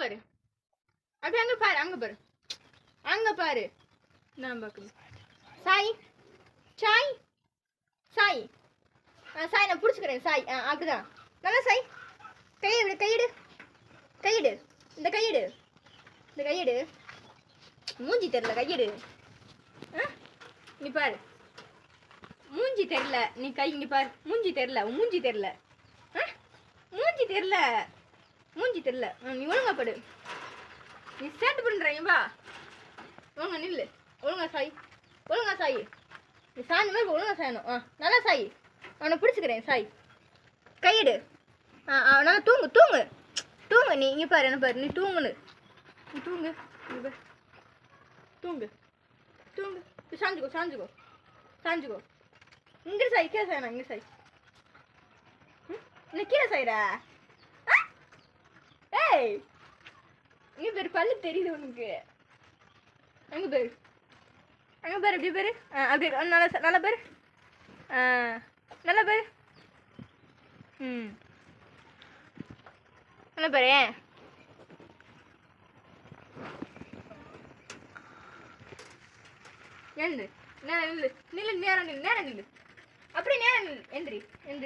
பாரு. அப்படியே அங்க பாரு, அங்க பாரு, அங்க பாரு. நான் பார்க்குறேன். சாய் சாய் சாய் சாய் நான் பிடிச்சிக்கிறேன் சாய். அப்படிதான் நல்லா சாய். கையை விடு, கையிடு, கையிடு, இந்த கையிடு, இந்த கையிடு. மூஞ்சி தெரியல, கையிடு. நீ பாரு, மூஞ்சி தெரியல. நீ கை இங்க பாரு, மூஞ்சி தெரியல, மூஞ்சி தெரியல, மூஞ்சி தெரியல, மூஞ்சி தெரியல. நீ ஒழுங்கா படு. நீ சேட்டு பண்றீங்க வா. ஒழுங்கா நில்லு, ஒழுங்கா சாய், ஒழுங்கா சாய். நீ சாய்ந்த மாதிரி ஒழுங்கா சாயணும். நல்லா சாய். அவனை பிடிச்சிக்கிறேன் சாய். கையிடு. நல்லா தூங்கு, தூங்கு, தூங்கு. நீ இங்கே பாரு, என்ன பாரு, நீ தூங்குனு, நீ தூங்கு, இங்கே பாரு, தூங்கு, தூங்கு. சாஞ்சுக்கோ, சாஞ்சுக்கோ, சாஞ்சுக்கோ. இங்கே சாய், கீழே சாயணும், இங்கே சாய். என்ன கீழே சாயிடா? ஏய், இங்கே பேரு பல்லு தெரியுது உனக்கு. அங்கே பேரு, அங்கே பேரு, அப்படி பேரு. அப்படி நல்லா நல்லா பேரு, நல்லா பேரு. நல்லா பேரு. எழுந்து, நேரம் நில்லு, நில்லு, நேரம் நில்லு, நேரம் நில்லு, அப்படியே நேரம் நில்லு. எந்திரி, எந்திரி.